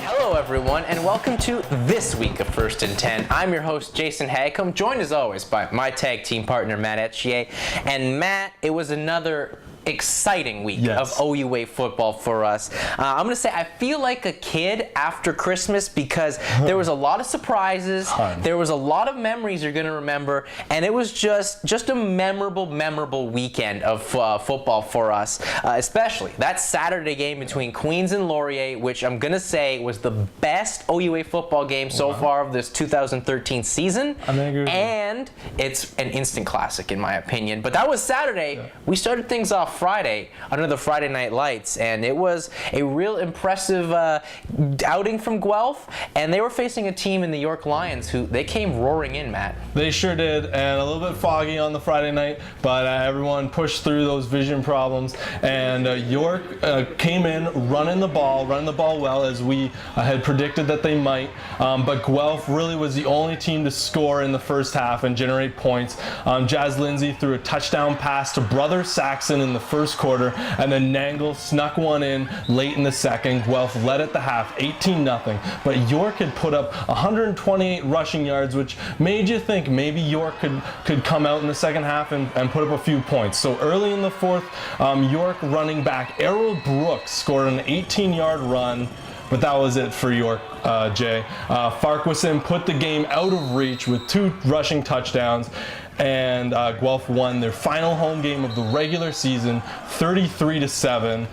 Hello everyone, and welcome to this week of First and 10. I'm your host, Jason Hagcomb, joined as always by my tag team partner, Matt Etchier. And Matt, it was another exciting week of OUA football for us. I'm going to say I feel like a kid after Christmas because there was a lot of surprises, there was a lot of memories you're going to remember, and it was just a memorable weekend of football for us, especially that Saturday game between Queens and Laurier, which I'm going to say was the best OUA football game so far of this 2013 season, and it's an instant classic in my opinion. But that was Saturday. We started things off Friday under the Friday Night Lights, and it was a real impressive outing from Guelph, and they were facing a team in the York Lions who they came roaring in, Matt. They sure did, and a little bit foggy on the Friday night, but everyone pushed through those vision problems, and York came in running the ball well, as we had predicted that they might, but Guelph really was the only team to score in the first half and generate points. Jazz Lindsay threw a touchdown pass to Brother Saxon in the first quarter, and then Nangle snuck one in late in the second. Guelph led at the half 18-0, but York had put up 128 rushing yards, which made you think maybe York could come out in the second half and put up a few points. So early in the fourth, York running back Errol Brooks scored an 18-yard run, but that was it for York, Jay. Farquharson put the game out of reach with 2 rushing touchdowns, and Guelph won their final home game of the regular season, 33-7.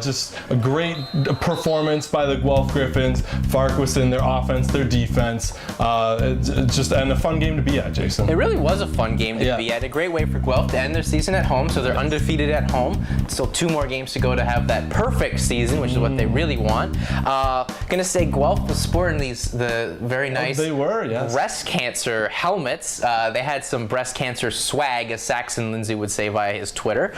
Just a great performance by the Guelph Griffins. Farquharson, their offense, their defense. And a fun game to be at, Jason. It really was a fun game to be at. A great way for Guelph to end their season at home, so they're undefeated at home. Still 2 more games to go to have that perfect season, which is what they really want. Gonna say Guelph was sporting the very nice breast cancer helmets. They had some breast cancer swag, as Saxon Lindsay would say via his Twitter.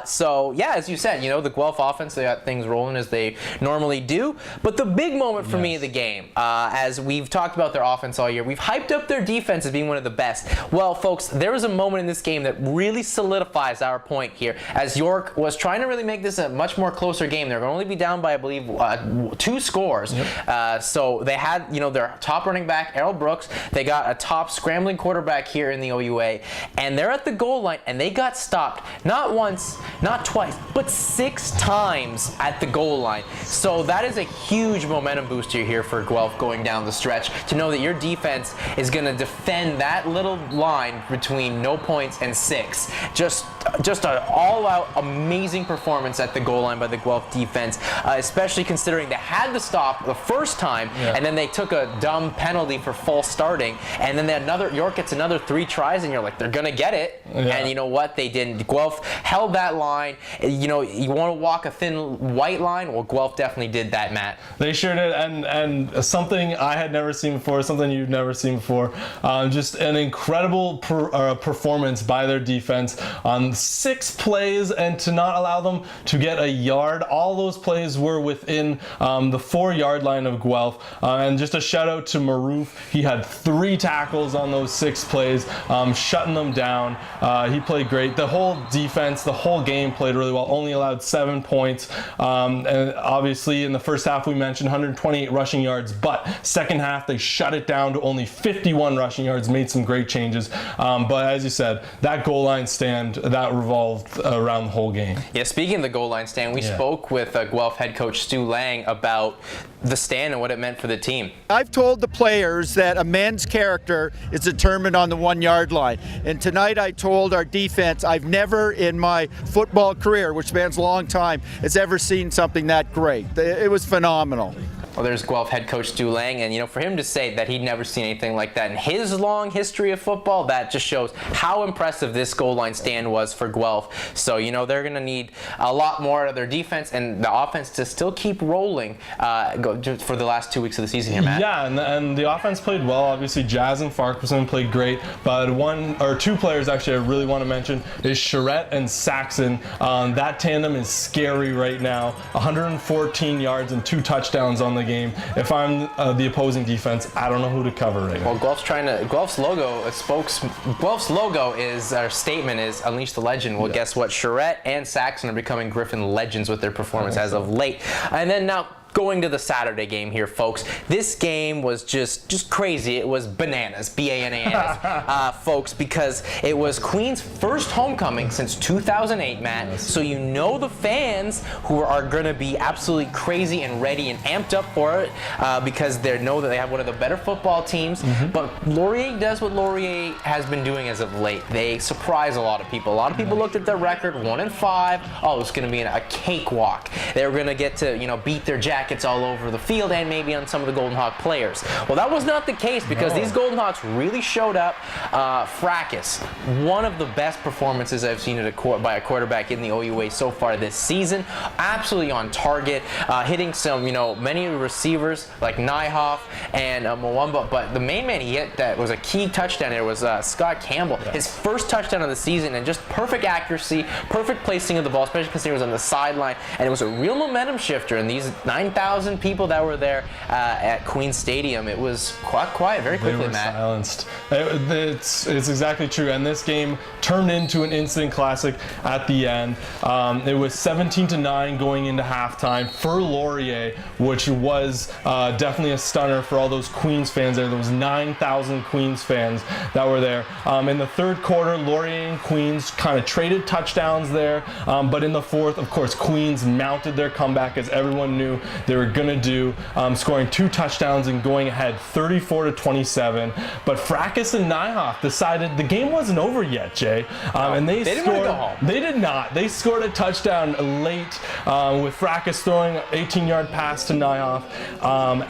So yeah, as you said, the Guelph offense, they got things rolling as they normally do. But the big moment for me of the game, as we've talked about their offense all year, we've hyped up their defense as being one of the best. Well, folks, there was a moment in this game that really solidifies our point here, as York was trying to really make this a much more closer game. They're going to only be down by, I believe, 2 scores. So they had, their top running back, Errol Brooks. They got a top scrambling quarterback here in the OUA, and they're at the goal line, and they got stopped not once, not twice, but 6 times at the goal line. So that is a huge momentum booster here for Guelph going down the stretch, to know that your defense is going to defend that little line between no points and 6. Just an all-out amazing performance at the goal line by the Guelph defense, especially considering they had to stop the first time, and then they took a dumb penalty for false starting, and then York gets another 3 tries, and you're like, they're gonna get it, and you know what, they didn't. Guelph held that line. You want to walk a thin white line? Well, Guelph definitely did that, Matt. They sure did, and something I had never seen before, something you've never seen before, just an incredible performance by their defense on 6 plays, and to not allow them to get a yard. All those plays were within the 4-yard line of Guelph, and just a shout out to Maroof. He had 3 tackles on those 6 plays, shutting them down. He played great. The whole defense, the whole game played really well, only allowed 7 points, and obviously in the first half we mentioned 128 rushing yards, but second half they shut it down to only 51 rushing yards, made some great changes, but as you said, that goal line stand, that revolved around the whole game. Yeah, speaking of the goal line stand, we spoke with Guelph head coach Stu Lang about the stand and what it meant for the team. I've told the players that a man's character is determined on the 1-yard line. And tonight I told our defense, I've never in my football career, which spans a long time, has ever seen something that great. It was phenomenal. Well, there's Guelph head coach Stu Lang, and for him to say that he'd never seen anything like that in his long history of football, that just shows how impressive this goal line stand was for Guelph. So they're going to need a lot more out of their defense and the offense to still keep rolling for the last 2 weeks of the season here, Matt. Yeah, and the offense played well. Obviously, Jazz and Farquharson played great, but 1 or 2 players actually I really want to mention is Charette and Saxon. That tandem is scary right now. 114 yards and 2 touchdowns on the game. If I'm the opposing defense, I don't know who to cover right now. Well, Guelph's logo is, our statement is Unleash the Legend. Well, guess what? Charette and Saxon are becoming Griffin legends with their performance as of late. And then now, going to the Saturday game here, folks. This game was just crazy. It was bananas, B-A-N-A-N-S, folks, because it was Queen's first homecoming since 2008, Matt. Yes. So you know the fans who are going to be absolutely crazy and ready and amped up for it because they know that they have one of the better football teams. But Laurier does what Laurier has been doing as of late. They surprise a lot of people. A lot of people looked at their record, 1-5. Oh, it's going to be a cakewalk. They were going to get to beat their jackets all over the field and maybe on some of the Golden Hawk players. Well, that was not the case because these Golden Hawks really showed up. Fracas, one of the best performances I've seen by a quarterback in the OUA so far this season. Absolutely on target, hitting some, many receivers like Nyhoff and Mwamba, but the main man he hit that was a key touchdown there was Scott Campbell. His first touchdown of the season, and just perfect accuracy, perfect placing of the ball, especially considering it was on the sideline, and it was a real momentum shifter. And these 9,000 people that were there at Queen Stadium, it was quite quiet very quickly, they were Matt. Silenced. It's exactly true, and this game turned into an instant classic at the end. It was 17-9 going into halftime for Laurier, which was definitely a stunner for all those Queens fans there. Those 9,000 Queens fans that were there. In the third quarter, Laurier and Queens kind of traded touchdowns there, but in the fourth, of course, Queens mounted their comeback as everyone knew they were going to do, scoring 2 touchdowns and going ahead 34-27. But Fracas and Nyhoff decided the game wasn't over yet, Jay. And they didn't scored. want to go home. They did not. They scored a touchdown late with Fracas throwing an 18-yard pass to Nyhoff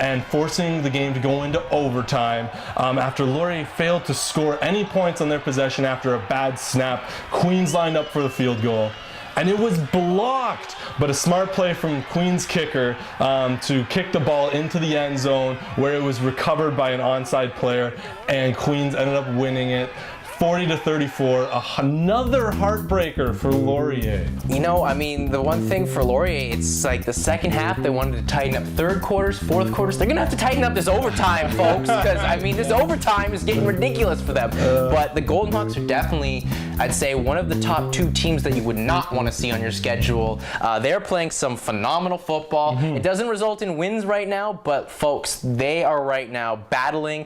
and forcing the game to go into overtime. After Laurier failed to score any points on their possession after a bad snap, Queens lined up for the field goal. And it was blocked, but a smart play from Queen's kicker to kick the ball into the end zone where it was recovered by an onside player, and Queens ended up winning it 40-34, another heartbreaker for Laurier. The one thing for Laurier, it's like the second half, they wanted to tighten up third quarters, fourth quarters. They're going to have to tighten up this overtime, folks, because, this overtime is getting ridiculous for them. But the Golden Hawks are definitely, I'd say, one of the top 2 teams that you would not want to see on your schedule. They're playing some phenomenal football. It doesn't result in wins right now, but, folks, they are right now battling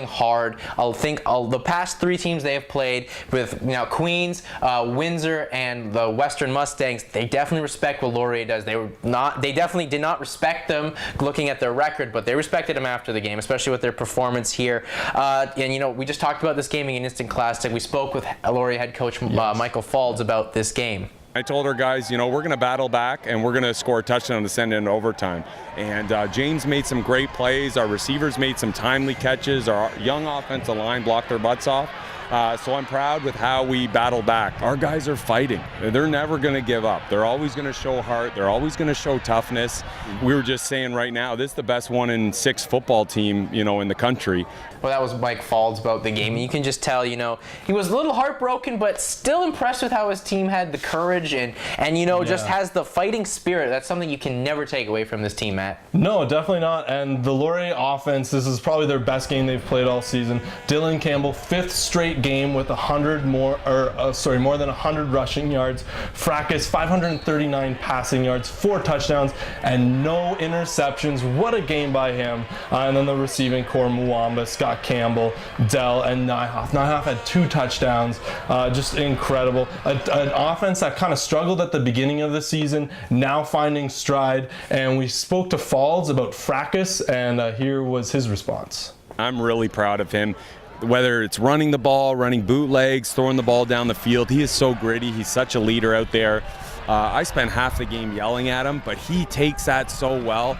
hard. The past 3 teams they have played with Queens, Windsor, and the Western Mustangs, they definitely respect what Laurier does. They definitely did not respect them looking at their record, but they respected them after the game, especially with their performance here. And we just talked about this game being an instant classic. We spoke with Laurier head coach Michael Falds about this game. I told our guys, we're going to battle back and we're going to score a touchdown to send it into overtime. And James made some great plays. Our receivers made some timely catches. Our young offensive line blocked their butts off. So I'm proud with how we battle back. Our guys are fighting. They're never going to give up. They're always going to show heart. They're always going to show toughness. We were just saying right now, this is the best 1-6 football team, in the country. Well, that was Mike Falds about the game. And you can just tell, he was a little heartbroken, but still impressed with how his team had the courage and just has the fighting spirit. That's something you can never take away from this team, Matt. No, definitely not. And the Laurier offense, this is probably their best game they've played all season. Dylan Campbell, 5th straight game with more than 100 rushing yards. Fracas, 539 passing yards, 4 touchdowns, and no interceptions. What a game by him. And then the receiving core, Mwamba, Scott Campbell, Dell, and Nyhoff. Nyhoff had 2 touchdowns. Just incredible. An offense that kind of struggled at the beginning of the season, now finding stride. And we spoke to Falls about Fracas, and here was his response. I'm really proud of him. Whether it's running the ball, running bootlegs, throwing the ball down the field, he is so gritty. He's such a leader out there. I spent half the game yelling at him, but he takes that so well.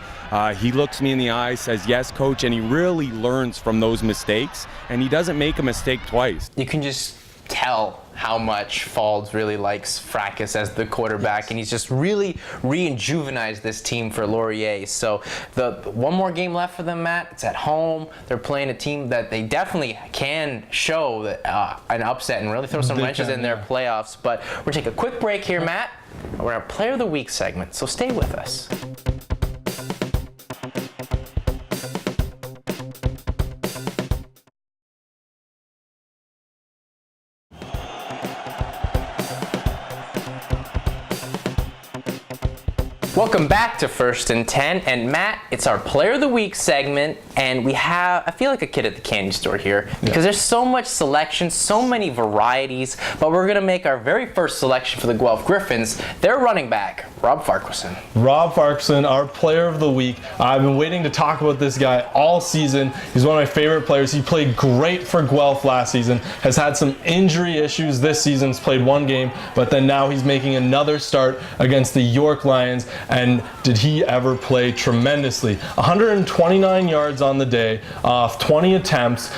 He looks me in the eye, says, "Yes, coach," and he really learns from those mistakes, and he doesn't make a mistake twice. You can just tell how much Falds really likes Fracas as the quarterback, and he's just really rejuvenized this team for Laurier. So the one more game left for them, Matt. It's at home. They're playing a team that they definitely can show an upset and really throw some wrenches in their playoffs. But we're going to take a quick break here, Matt. We're our Player of the Week segment, so stay with us. Welcome back to First and 10, and Matt, it's our Player of the Week segment, and I feel like a kid at the candy store here, because there's so much selection, so many varieties, but we're going to make our very first selection for the Guelph Griffins, their running back, Rob Farquharson. Rob Farquharson, our Player of the Week. I've been waiting to talk about this guy all season. He's one of my favorite players. He played great for Guelph last season, has had some injury issues this season, has played one game, but then now he's making another start against the York Lions. And did he ever play tremendously? 129 yards on the day, 20 attempts,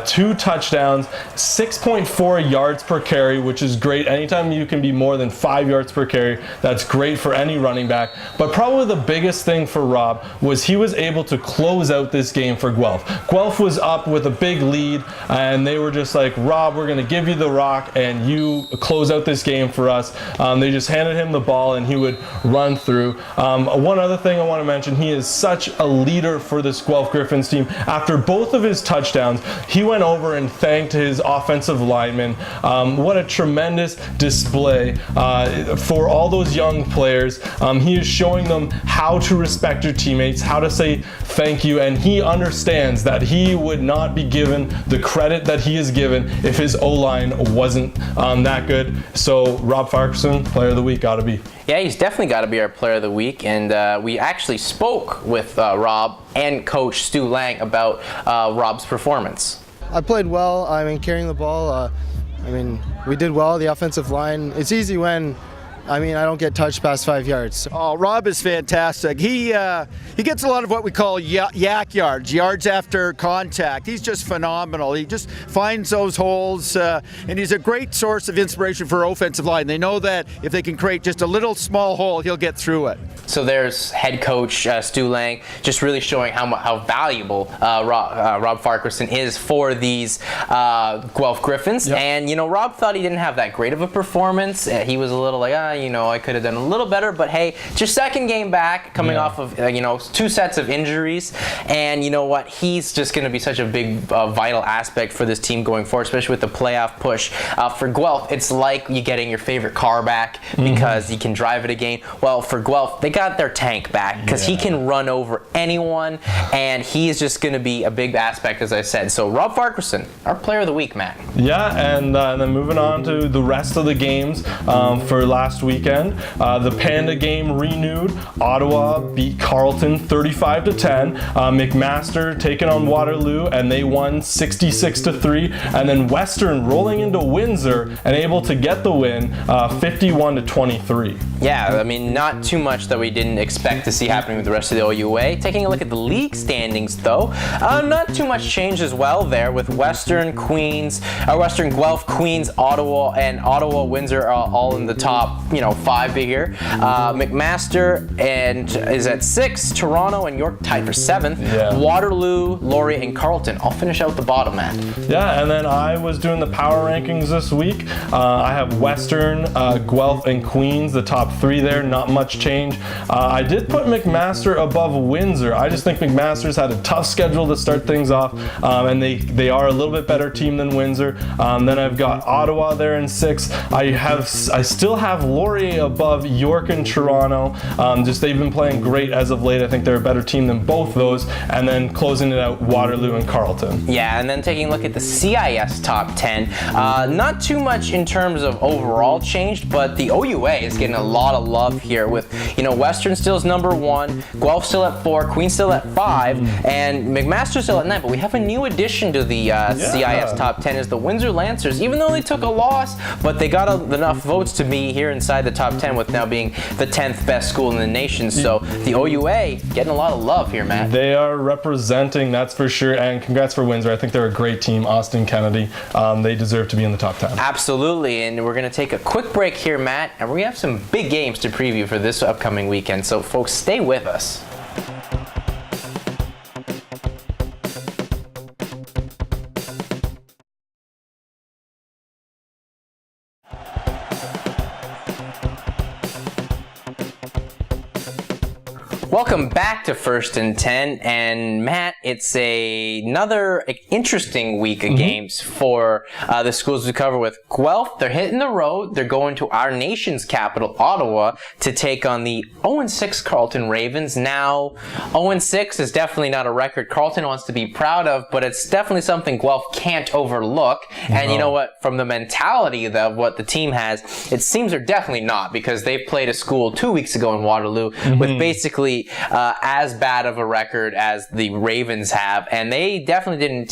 2 touchdowns, 6.4 yards per carry, which is great. Anytime you can be more than 5 yards per carry, that's great for any running back. But probably the biggest thing for Rob was he was able to close out this game for Guelph. Guelph was up with a big lead, and they were just like, Rob, we're going to give you the rock, and you close out this game for us. They just handed him the ball, and he would run through. One other thing I want to mention, he is such a leader for this Guelph Griffins team. After both of his touchdowns, he went over and thanked his offensive linemen. What a tremendous display for all those young players. He is showing them how to respect your teammates, how to say thank you, and he understands that he would not be given the credit that he is given if his O-line wasn't that good. So Rob Farquharson, Player of the Week, gotta be. Yeah, he's definitely got to be our Player of the Week, and we actually spoke with Rob and Coach Stu Lang about Rob's performance. I played well. Carrying the ball. We did well. The offensive line. It's easy when, I don't get touched past 5 yards. Oh, Rob is fantastic. He gets a lot of what we call yak yards after contact. He's just phenomenal. He just finds those holes, and he's a great source of inspiration for offensive line. They know that if they can create just a little small hole, he'll get through it. So there's head coach Stu Lang, just really showing how valuable Rob Farquharson is for these Guelph Griffins. Yep. And Rob thought he didn't have that great of a performance. He was a little like, I could have done a little better, but hey, it's your second game back, coming off of 2 sets of injuries, and you know what? He's just going to be such a big, vital aspect for this team going forward, especially with the playoff push. For Guelph, it's like you getting your favorite car back because you can drive it again. Well, for Guelph, they got their tank back because he can run over anyone, and he is just going to be a big aspect, as I said. So Rob Farquharson, our Player of the Week, Matt. Yeah, and then moving on to the rest of the games for last weekend. The Panda game renewed. Ottawa beat Carlton 35-10. McMaster taking on Waterloo, and they won 66-3. And then Western rolling into Windsor and able to get the win 51-23. Yeah, not too much that we didn't expect to see happening with the rest of the OUA. Taking a look at the league standings, though, not too much change as well there, with Western Guelph, Queens, Ottawa, and Ottawa, Windsor are all in the top, 5 here. McMaster is at 6. Toronto and York tied for 7th. Yeah. Waterloo, Laurier, and Carlton all finish out the bottom, man. Yeah, and then I was doing the power rankings this week. I have Western, Guelph, and Queens, the top 3 there. Not much change. I did put McMaster above Windsor. I just think McMaster's had a tough schedule to start things off, and they are a little bit better team than Windsor. Then I've got Ottawa there in 6. I still have Laurier above York and Toronto. They've been playing great as of late. I think they're a better team than both those. And then closing it out, Waterloo and Carlton. Yeah, and then taking a look at the CIS top 10. Not too much in terms of overall changed, but the OUA is getting a lot of love here with, Western still is number 1, Guelph still at 4, Queens still at 5, and McMaster still at 9. But we have a new addition to the CIS top 10 is the Windsor Lancers. Even though they took a loss, but they got enough votes to be here inside the top 10, with now being the 10th best school in the nation. So the OUA getting a lot of love here, Matt. They are representing, that's for sure, and congrats for Windsor. I think they're a great team. Austin Kennedy, they deserve to be in the top 10. Absolutely, and we're going to take a quick break here, Matt, and we're going to have some big games to preview for this upcoming weekend. So folks, stay with us. Welcome back to First and 10, and Matt, it's another interesting week of games for the schools we cover with. Guelph, they're hitting the road. They're going to our nation's capital, Ottawa, to take on the 0-6 Carlton Ravens. Now, 0-6 is definitely not a record Carlton wants to be proud of, but it's definitely something Guelph can't overlook. And you know what? From the mentality of what the team has, it seems they're definitely not, because they've played a school 2 weeks ago in Waterloo with basically as bad of a record as the Ravens have, and they definitely didn't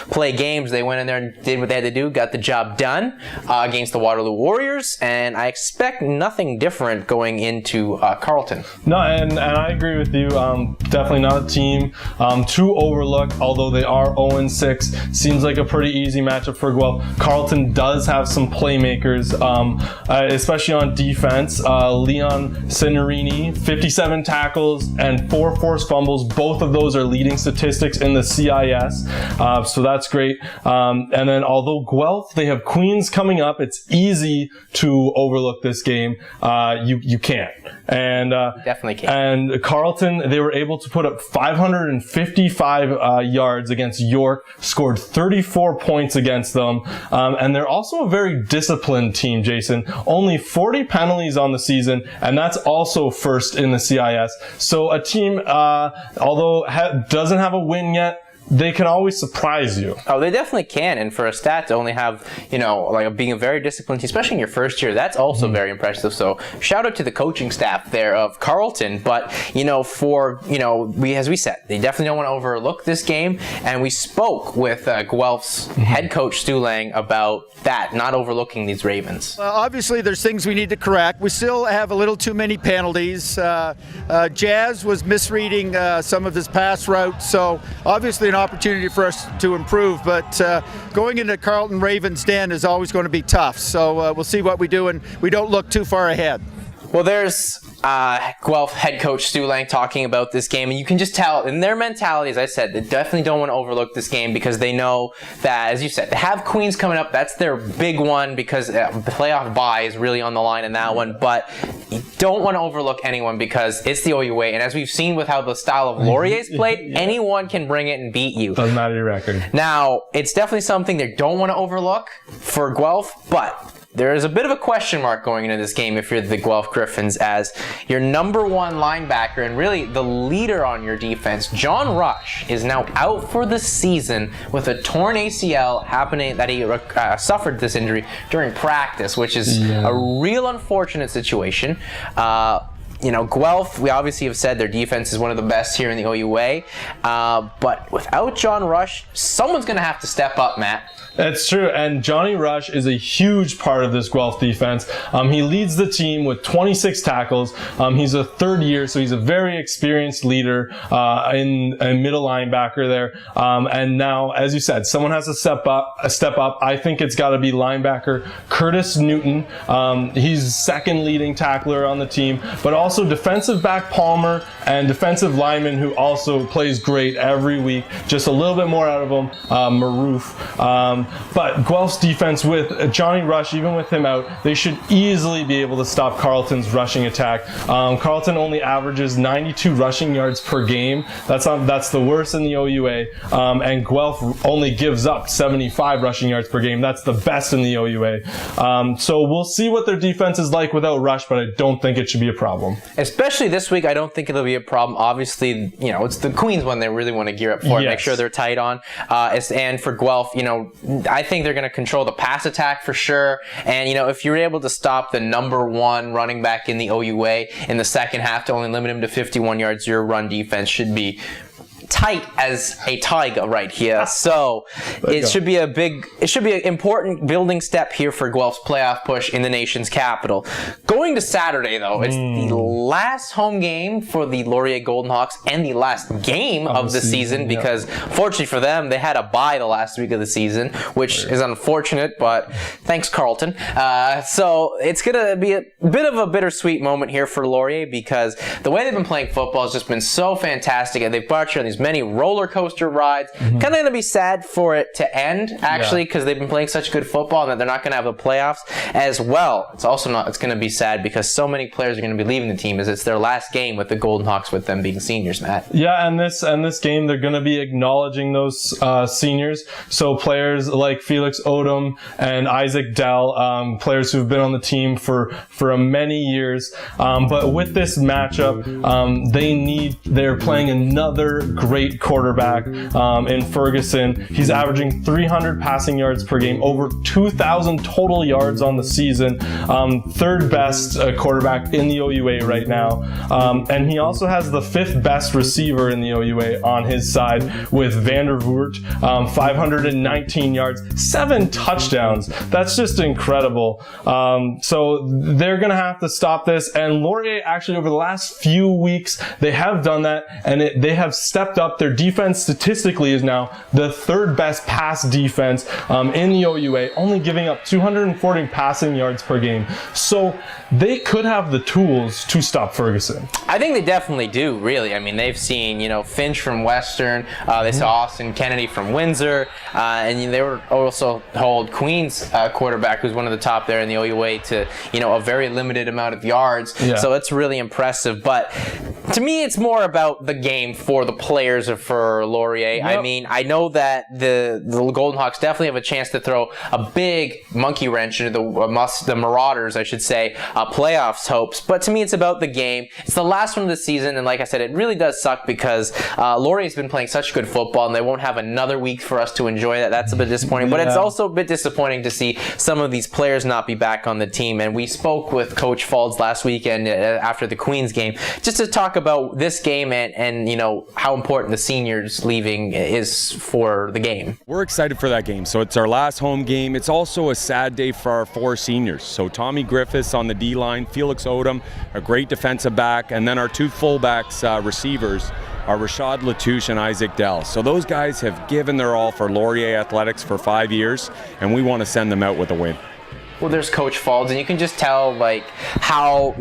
play games. They went in there and did what they had to do, got the job done against the Waterloo Warriors, and I expect nothing different going into Carlton. No, and I agree with you. Definitely not a team to overlook, although they are 0-6. Seems like a pretty easy matchup for Guelph. Carlton does have some playmakers, especially on defense. Leon Signorini, 57 tackles and 4 forced fumbles. Both of those are leading statistics in the CIS, so that's great. And then although Guelph, they have Queens coming up, it's easy to overlook this game. You can't. And definitely can't. And Carlton, they were able to put up 555 yards against York, scored 34 points against them, and they're also a very disciplined team, Jason. Only 40 penalties on the season, and that's also first in the CIS. So a team, although doesn't have a win yet, they can always surprise you. Oh, they definitely can. And for a stat to only have, being a very disciplined team, especially in your first year, that's also very impressive. So shout out to the coaching staff there of Carlton. But, as we said, they definitely don't want to overlook this game. And we spoke with Guelph's head coach, Stu Lang, about that, not overlooking these Ravens. Well, obviously, there's things we need to correct. We still have a little too many penalties. Jazz was misreading some of his pass routes, so obviously an opportunity for us to improve, but going into Carlton Ravens Den is always going to be tough, so we'll see what we do, and we don't look too far ahead. Well, there's Guelph head coach Stu Lang talking about this game, and you can just tell in their mentality, as I said, they definitely don't want to overlook this game because they know that, as you said, they have Queens coming up. That's their big one because the playoff bye is really on the line in that one, but you don't want to overlook anyone because it's the OUA, and as we've seen with how the style of Laurier's played, anyone can bring it and beat you. Doesn't matter your record. Now, it's definitely something they don't want to overlook for Guelph, but there is a bit of a question mark going into this game if you're the Guelph Griffins, as your number one linebacker and really the leader on your defense, John Rush, is now out for the season with a torn ACL happening that he suffered this injury during practice, which is a real unfortunate situation. Guelph, we obviously have said their defense is one of the best here in the OUA, but without John Rush, someone's going to have to step up, Matt. That's true, and Johnny Rush is a huge part of this Guelph defense. He leads the team with 26 tackles. He's a third year, so he's a very experienced leader in a middle linebacker there. And now, as you said, someone has to step up. I think it's got to be linebacker Curtis Newton. He's second leading tackler on the team, but also defensive back Palmer and defensive lineman who also plays great every week. Just a little bit more out of him, Maroof. But Guelph's defense with Johnny Rush, even with him out, they should easily be able to stop Carlton's rushing attack. Carlton only averages 92 rushing yards per game. That's the worst in the OUA. And Guelph only gives up 75 rushing yards per game. That's the best in the OUA. So we'll see what their defense is like without Rush, but I don't think it should be a problem. Especially this week, I don't think it'll be a problem. Obviously, it's the Queens one they really want to gear up for, make sure they're tight on. And for Guelph, I think they're going to control the pass attack for sure. And, if you're able to stop the number one running back in the OUA in the second half to only limit him to 51 yards, your run defense should be tight as a tiger right here. So it should be an important building step here for Guelph's playoff push in the nation's capital. Going to Saturday, though, it's the last home game for the Laurier Golden Hawks and the last game of the season because, fortunately for them, they had a bye the last week of the season, which is unfortunate, but thanks, Carlton. So it's going to be a bit of a bittersweet moment here for Laurier because the way they've been playing football has just been so fantastic, and they've brought you on these as many roller coaster rides. Kind of going to be sad for it to end, actually, because they've been playing such good football and that they're not going to have the playoffs as well. It's also not. It's going to be sad because so many players are going to be leaving the team as it's their last game with the Golden Hawks, with them being seniors, Matt. Yeah, and this game they're going to be acknowledging those seniors. So players like Felix Odom and Isaac Dell, players who've been on the team for many years. But with this matchup, they're playing another great quarterback in Ferguson. He's averaging 300 passing yards per game, over 2,000 total yards on the season. Third best quarterback in the OUA right now. And he also has the fifth best receiver in the OUA on his side with Vander Voort, 519 yards, 7 touchdowns. That's just incredible. So they're going to have to stop this. And Laurier, actually, over the last few weeks, they have done that, and they have stepped up. Their defense statistically is now the third best pass defense in the OUA, only giving up 240 passing yards per game. So they could have the tools to stop Ferguson. I think they definitely do, really. I mean, they've seen, Finch from Western, they saw Austin Kennedy from Windsor, and they were also hold Queen's quarterback, who's one of the top there in the OUA, to, a very limited amount of yards. Yeah. So it's really impressive. But to me, it's more about the game for the players for Laurier. Yep. I mean, I know that the Golden Hawks definitely have a chance to throw a big monkey wrench into the Marauders, I should say, playoffs hopes. But to me, it's about the game. It's the last one of the season, and like I said, it really does suck because Laurier's been playing such good football, and they won't have another week for us to enjoy that. That's a bit disappointing. But it's also a bit disappointing to see some of these players not be back on the team. And we spoke with Coach Faulds last weekend after the Queens game, just to talk about this game and how important the seniors leaving is for the game. We're excited for that game. So it's our last home game. It's also a sad day for our 4 seniors. So Tommy Griffiths on the D-line, Felix Odom, a great defensive back, and then our 2 fullbacks, receivers, are Rashad Latouche and Isaac Dell. So those guys have given their all for Laurier Athletics for 5 years, and we want to send them out with a win. Well, there's Coach Faulds, and you can just tell how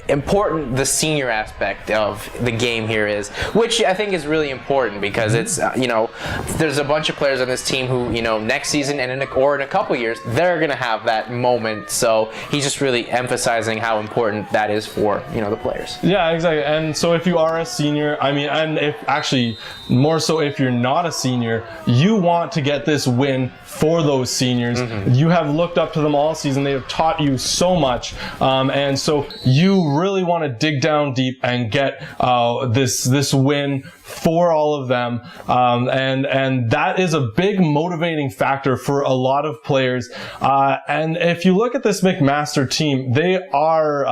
important the senior aspect of the game here is, which I think is really important because it's there's a bunch of players on this team who next season and in a couple years they're gonna have that moment. So he's just really emphasizing how important that is for the players. Yeah, exactly. And so if you are a senior, and if actually more so if you're not a senior, you want to get this win for those seniors. You have looked up to them all season. They have taught you so much, and so you really want to dig down deep and get this win for all of them, and that is a big motivating factor for a lot of players. And if you look at this McMaster team, they are,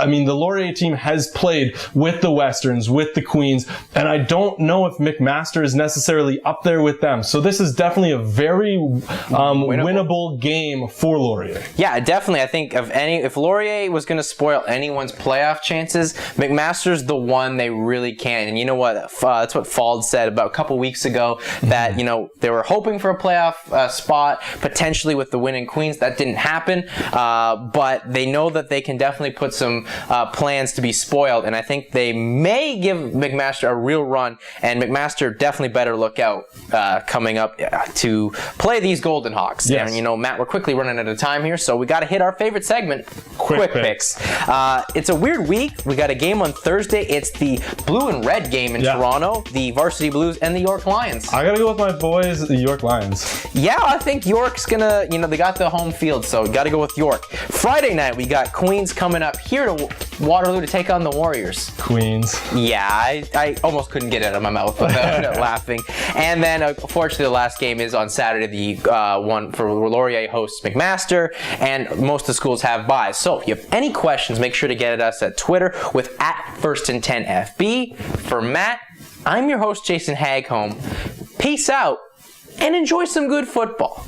the Laurier team has played with the Westerns, with the Queens, and I don't know if McMaster is necessarily up there with them. So this is definitely a very winnable game for Laurier. Yeah, definitely. I think if Laurier was going to spoil anyone's playoff chances, McMaster's the one they really can. And you know what? That's what Faulds said about a couple weeks ago, that they were hoping for a playoff spot potentially with the win in Queens. That didn't happen, but they know that they can definitely put some plans to be spoiled, and I think they may give McMaster a real run. And McMaster definitely better look out coming up to play these Golden Hawks. Yes. And Matt, we're quickly running out of time here, so we got to hit our favorite segment, Quick Picks. It's a weird week. We got a game on Thursday. It's the blue and red game in Toronto, the Varsity Blues and the York Lions. I gotta go with my boys, the York Lions. Yeah, I think York's gonna, they got the home field, so got to go with York. Friday night, we got Queens coming up here to Waterloo to take on the Warriors. Queens. Yeah, I almost couldn't get it out of my mouth without laughing. And then, unfortunately, the last game is on Saturday, the one for Laurier hosts McMaster, and most of the schools have byes. So if you have any questions, make sure to get at us at Twitter with @FirstAnd10FB. For Matt, I'm your host, Jason Hagholm. Peace out and enjoy some good football.